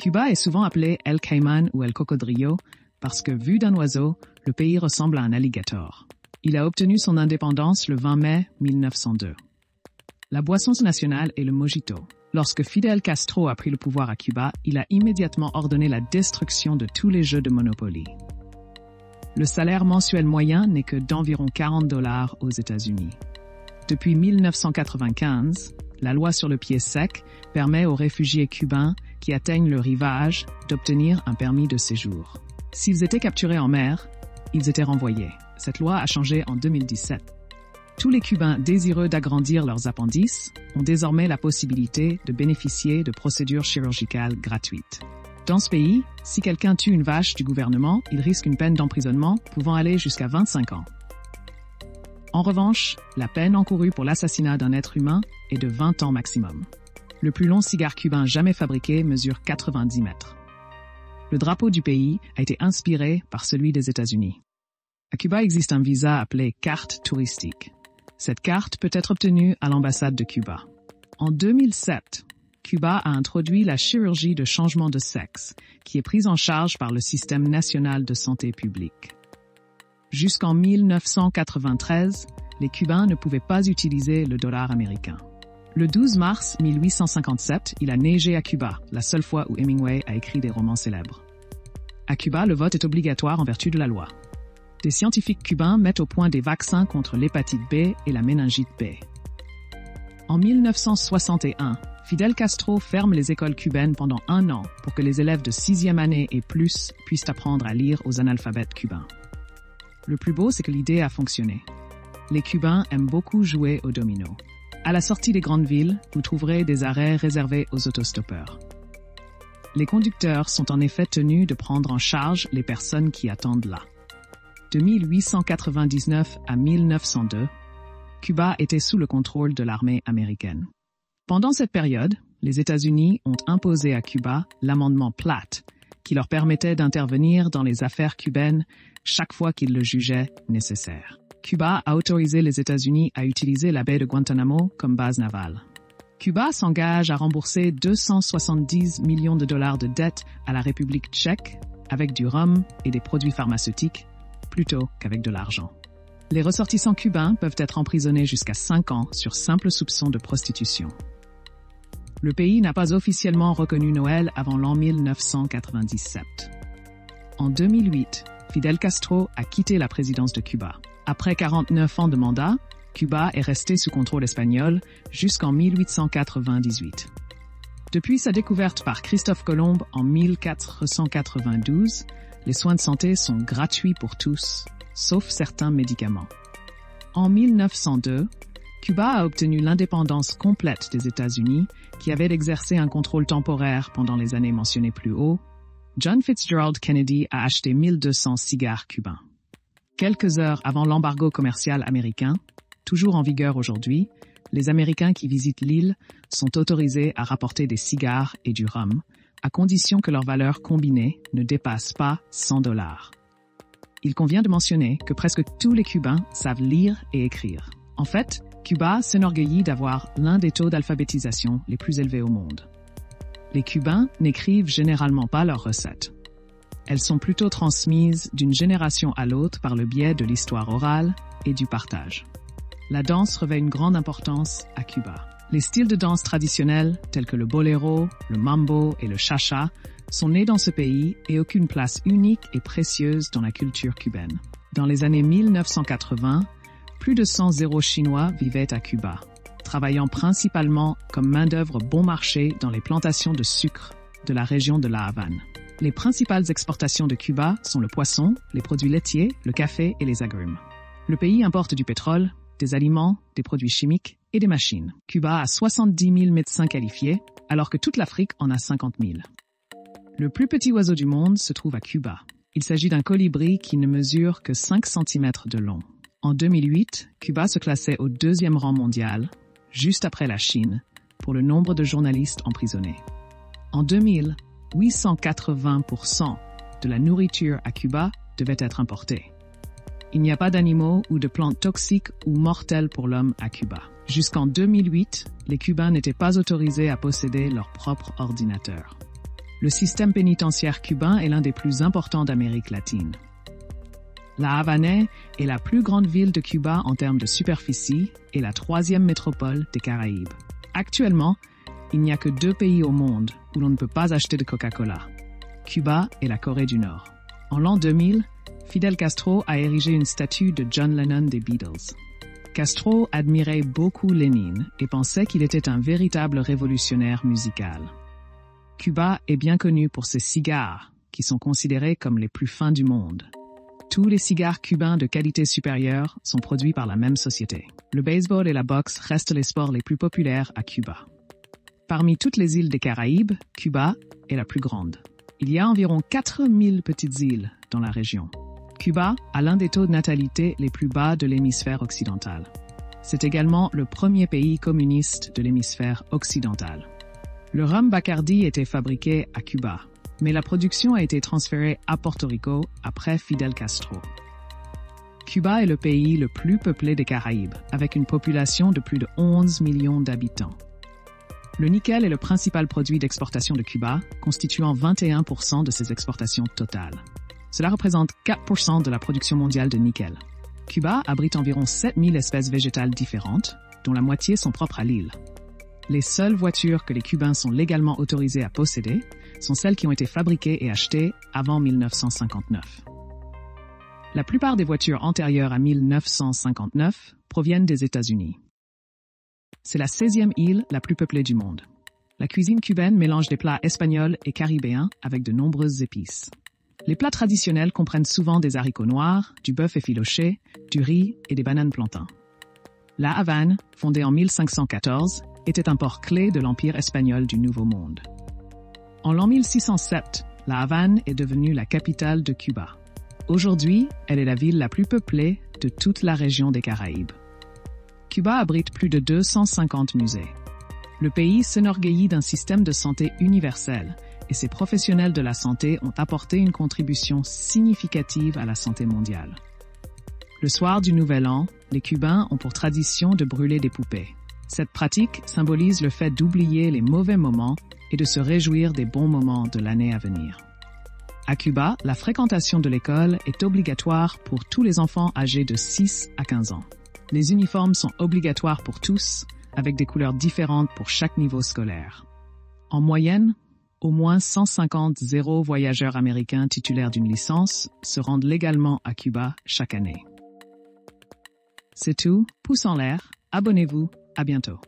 Cuba est souvent appelé El Cayman ou El Cocodrillo parce que, vu d'un oiseau, le pays ressemble à un alligator. Il a obtenu son indépendance le 20 mai 1902. La boisson nationale est le mojito. Lorsque Fidel Castro a pris le pouvoir à Cuba, il a immédiatement ordonné la destruction de tous les jeux de Monopoly. Le salaire mensuel moyen n'est que d'environ $40 aux États-Unis. Depuis 1995, la loi sur le pied sec permet aux réfugiés cubains qui atteignent le rivage d'obtenir un permis de séjour. S'ils étaient capturés en mer, ils étaient renvoyés. Cette loi a changé en 2017. Tous les Cubains désireux d'agrandir leurs appendices ont désormais la possibilité de bénéficier de procédures chirurgicales gratuites. Dans ce pays, si quelqu'un tue une vache du gouvernement, il risque une peine d'emprisonnement pouvant aller jusqu'à 25 ans. En revanche, la peine encourue pour l'assassinat d'un être humain est de 20 ans maximum. Le plus long cigare cubain jamais fabriqué mesure 90 mètres. Le drapeau du pays a été inspiré par celui des États-Unis. À Cuba existe un visa appelé carte touristique. Cette carte peut être obtenue à l'ambassade de Cuba. En 2007, Cuba a introduit la chirurgie de changement de sexe, qui est prise en charge par le Système national de santé publique. Jusqu'en 1993, les Cubains ne pouvaient pas utiliser le dollar américain. Le 12 mars 1857, il a neigé à Cuba, la seule fois où Hemingway a écrit des romans célèbres. À Cuba, le vote est obligatoire en vertu de la loi. Des scientifiques cubains mettent au point des vaccins contre l'hépatite B et la méningite B. En 1961, Fidel Castro ferme les écoles cubaines pendant 1 an pour que les élèves de 6e année et plus puissent apprendre à lire aux analphabètes cubains. Le plus beau, c'est que l'idée a fonctionné. Les Cubains aiment beaucoup jouer au domino. À la sortie des grandes villes, vous trouverez des arrêts réservés aux autostoppeurs. Les conducteurs sont en effet tenus de prendre en charge les personnes qui attendent là. De 1899 à 1902, Cuba était sous le contrôle de l'armée américaine. Pendant cette période, les États-Unis ont imposé à Cuba l'amendement Platt, qui leur permettait d'intervenir dans les affaires cubaines chaque fois qu'ils le jugeaient nécessaire. Cuba a autorisé les États-Unis à utiliser la baie de Guantanamo comme base navale. Cuba s'engage à rembourser 270 millions de dollars de dettes à la République tchèque avec du rhum et des produits pharmaceutiques, plutôt qu'avec de l'argent. Les ressortissants cubains peuvent être emprisonnés jusqu'à 5 ans sur simple soupçon de prostitution. Le pays n'a pas officiellement reconnu Noël avant l'an 1997. En 2008, Fidel Castro a quitté la présidence de Cuba. Après 49 ans de mandat, Cuba est resté sous contrôle espagnol jusqu'en 1898. Depuis sa découverte par Christophe Colomb en 1492, les soins de santé sont gratuits pour tous, sauf certains médicaments. En 1902, Cuba a obtenu l'indépendance complète des États-Unis, qui avaient exercé un contrôle temporaire pendant les années mentionnées plus haut. John Fitzgerald Kennedy a acheté 1200 cigares cubains. Quelques heures avant l'embargo commercial américain, toujours en vigueur aujourd'hui, les Américains qui visitent l'île sont autorisés à rapporter des cigares et du rhum, à condition que leur valeur combinée ne dépasse pas $100. Il convient de mentionner que presque tous les Cubains savent lire et écrire. En fait, Cuba s'enorgueillit d'avoir l'un des taux d'alphabétisation les plus élevés au monde. Les Cubains n'écrivent généralement pas leurs recettes. Elles sont plutôt transmises d'une génération à l'autre par le biais de l'histoire orale et du partage. La danse revêt une grande importance à Cuba. Les styles de danse traditionnels, tels que le boléro, le mambo et le cha-cha, sont nés dans ce pays et occupent une place unique et précieuse dans la culture cubaine. Dans les années 1980, plus de 100 Chinois vivaient à Cuba, travaillant principalement comme main-d'œuvre bon marché dans les plantations de sucre de la région de La Havane. Les principales exportations de Cuba sont le poisson, les produits laitiers, le café et les agrumes. Le pays importe du pétrole, des aliments, des produits chimiques et des machines. Cuba a 70 000 médecins qualifiés, alors que toute l'Afrique en a 50 000. Le plus petit oiseau du monde se trouve à Cuba. Il s'agit d'un colibri qui ne mesure que 5 cm de long. En 2008, Cuba se classait au 2e rang mondial, juste après la Chine, pour le nombre de journalistes emprisonnés. En 2000, 880% de la nourriture à Cuba devait être importée. Il n'y a pas d'animaux ou de plantes toxiques ou mortelles pour l'homme à Cuba. Jusqu'en 2008, les Cubains n'étaient pas autorisés à posséder leur propre ordinateur. Le système pénitentiaire cubain est l'un des plus importants d'Amérique latine. La Havane est la plus grande ville de Cuba en termes de superficie et la troisième métropole des Caraïbes. Actuellement, il n'y a que 2 pays au monde où l'on ne peut pas acheter de Coca-Cola, Cuba et la Corée du Nord. En l'an 2000, Fidel Castro a érigé une statue de John Lennon des Beatles. Castro admirait beaucoup Lénine et pensait qu'il était un véritable révolutionnaire musical. Cuba est bien connu pour ses cigares, qui sont considérés comme les plus fins du monde. Tous les cigares cubains de qualité supérieure sont produits par la même société. Le baseball et la boxe restent les sports les plus populaires à Cuba. Parmi toutes les îles des Caraïbes, Cuba est la plus grande. Il y a environ 4000 petites îles dans la région. Cuba a l'un des taux de natalité les plus bas de l'hémisphère occidental. C'est également le premier pays communiste de l'hémisphère occidental. Le rhum Bacardi était fabriqué à Cuba, mais la production a été transférée à Porto Rico après Fidel Castro. Cuba est le pays le plus peuplé des Caraïbes, avec une population de plus de 11 millions d'habitants. Le nickel est le principal produit d'exportation de Cuba, constituant 21% de ses exportations totales. Cela représente 4% de la production mondiale de nickel. Cuba abrite environ 7000 espèces végétales différentes, dont la moitié sont propres à l'île. Les seules voitures que les Cubains sont légalement autorisés à posséder sont celles qui ont été fabriquées et achetées avant 1959. La plupart des voitures antérieures à 1959 proviennent des États-Unis. C'est la 16e île la plus peuplée du monde. La cuisine cubaine mélange des plats espagnols et caribéens avec de nombreuses épices. Les plats traditionnels comprennent souvent des haricots noirs, du bœuf effiloché, du riz et des bananes plantains. La Havane, fondée en 1514, était un port clé de l'Empire espagnol du Nouveau Monde. En l'an 1607, la Havane est devenue la capitale de Cuba. Aujourd'hui, elle est la ville la plus peuplée de toute la région des Caraïbes. Cuba abrite plus de 250 musées. Le pays s'enorgueillit d'un système de santé universel et ses professionnels de la santé ont apporté une contribution significative à la santé mondiale. Le soir du Nouvel An, les Cubains ont pour tradition de brûler des poupées. Cette pratique symbolise le fait d'oublier les mauvais moments et de se réjouir des bons moments de l'année à venir. À Cuba, la fréquentation de l'école est obligatoire pour tous les enfants âgés de 6 à 15 ans. Les uniformes sont obligatoires pour tous, avec des couleurs différentes pour chaque niveau scolaire. En moyenne, au moins 150 voyageurs américains titulaires d'une licence se rendent légalement à Cuba chaque année. C'est tout, pouce en l'air, abonnez-vous, à bientôt.